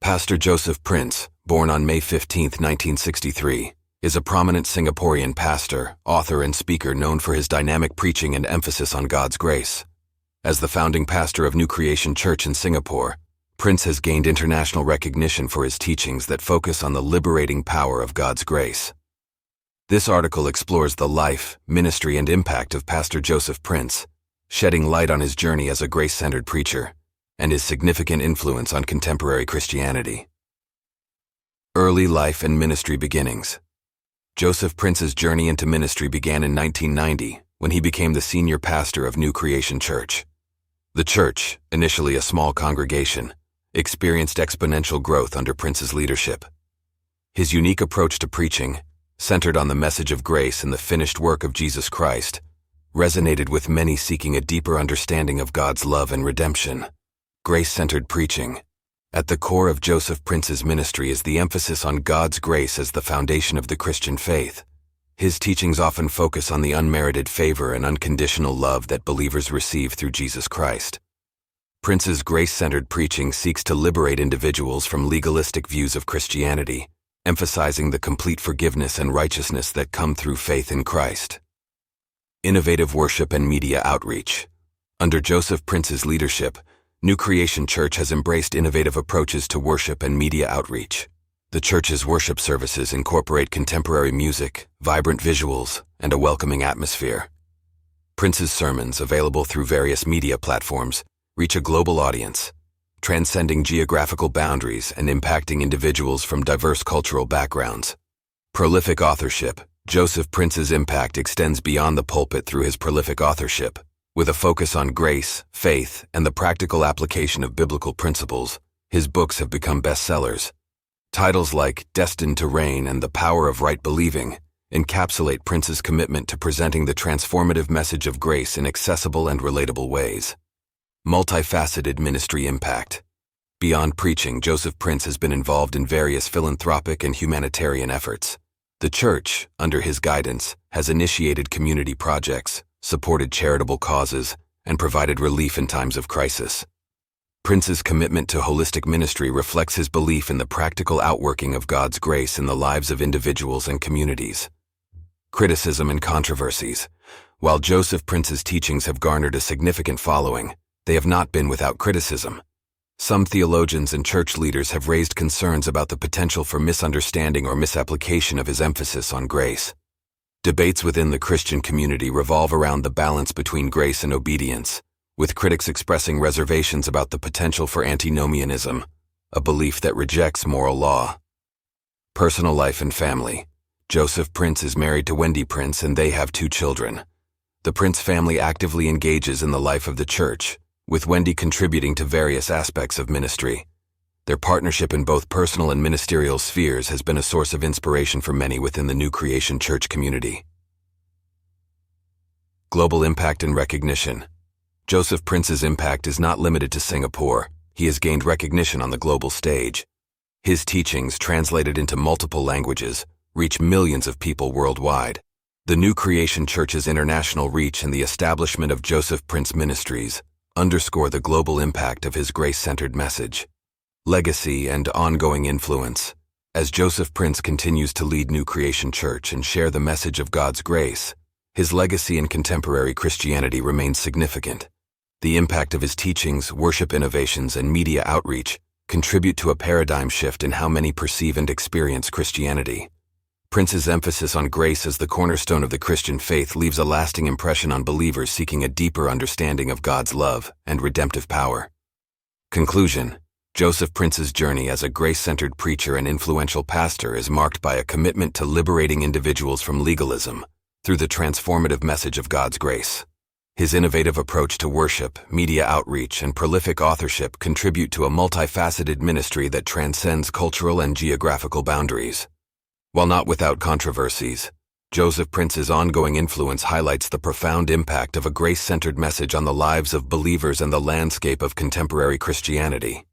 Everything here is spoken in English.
Pastor Joseph Prince, born on May 15, 1963, is a prominent Singaporean pastor, author, and speaker known for his dynamic preaching and emphasis on God's grace. As the founding pastor of New Creation Church in Singapore, Prince has gained international recognition for his teachings that focus on the liberating power of God's grace. This article explores the life, ministry, and impact of Pastor Joseph Prince, shedding light on his journey as a grace-centered preacher and his significant influence on contemporary Christianity. Early life and ministry beginnings. Joseph Prince's journey into ministry began in 1990 when he became the senior pastor of New Creation Church. The church, initially a small congregation, experienced exponential growth under Prince's leadership. His unique approach to preaching, centered on the message of grace and the finished work of Jesus Christ, resonated with many seeking a deeper understanding of God's love and redemption. Grace-centered preaching. At the core of Joseph Prince's ministry is the emphasis on God's grace as the foundation of the Christian faith. His teachings often focus on the unmerited favor and unconditional love that believers receive through Jesus Christ. Prince's grace-centered preaching seeks to liberate individuals from legalistic views of Christianity, emphasizing the complete forgiveness and righteousness that come through faith in Christ. Innovative worship and media outreach. Under Joseph Prince's leadership, New Creation Church has embraced innovative approaches to worship and media outreach. The church's worship services incorporate contemporary music, vibrant visuals, and a welcoming atmosphere. Prince's sermons, available through various media platforms, reach a global audience, transcending geographical boundaries and impacting individuals from diverse cultural backgrounds. Prolific authorship. Joseph Prince's impact extends beyond the pulpit through his prolific authorship. With a focus on grace, faith, and the practical application of biblical principles, his books have become bestsellers. Titles like Destined to Reign and The Power of Right Believing encapsulate Prince's commitment to presenting the transformative message of grace in accessible and relatable ways. Multifaceted ministry impact. Beyond preaching, Joseph Prince has been involved in various philanthropic and humanitarian efforts. The church, under his guidance, has initiated community projects, supported charitable causes, and provided relief in times of crisis. Prince's commitment to holistic ministry reflects his belief in the practical outworking of God's grace in the lives of individuals and communities. Criticism and controversies. While Joseph Prince's teachings have garnered a significant following, they have not been without criticism. Some theologians and church leaders have raised concerns about the potential for misunderstanding or misapplication of his emphasis on grace. Debates within the Christian community revolve around the balance between grace and obedience, with critics expressing reservations about the potential for antinomianism, a belief that rejects moral law. Personal life and family. Joseph Prince is married to Wendy Prince and they have 2 children. The Prince family actively engages in the life of the church, with Wendy contributing to various aspects of ministry. Their partnership in both personal and ministerial spheres has been a source of inspiration for many within the New Creation Church community. Global impact and recognition. Joseph Prince's impact is not limited to Singapore. He has gained recognition on the global stage. His teachings, translated into multiple languages, reach millions of people worldwide. The New Creation Church's international reach and the establishment of Joseph Prince Ministries underscore the global impact of his grace-centered message. Legacy and ongoing influence. As Joseph Prince continues to lead New Creation Church and share the message of God's grace, his legacy in contemporary Christianity remains significant. The impact of his teachings, worship innovations, and media outreach contribute to a paradigm shift in how many perceive and experience Christianity. Prince's emphasis on grace as the cornerstone of the Christian faith leaves a lasting impression on believers seeking a deeper understanding of God's love and redemptive power. Conclusion. Joseph Prince's journey as a grace-centered preacher and influential pastor is marked by a commitment to liberating individuals from legalism through the transformative message of God's grace. His innovative approach to worship, media outreach, and prolific authorship contribute to a multifaceted ministry that transcends cultural and geographical boundaries. While not without controversies, Joseph Prince's ongoing influence highlights the profound impact of a grace-centered message on the lives of believers and the landscape of contemporary Christianity.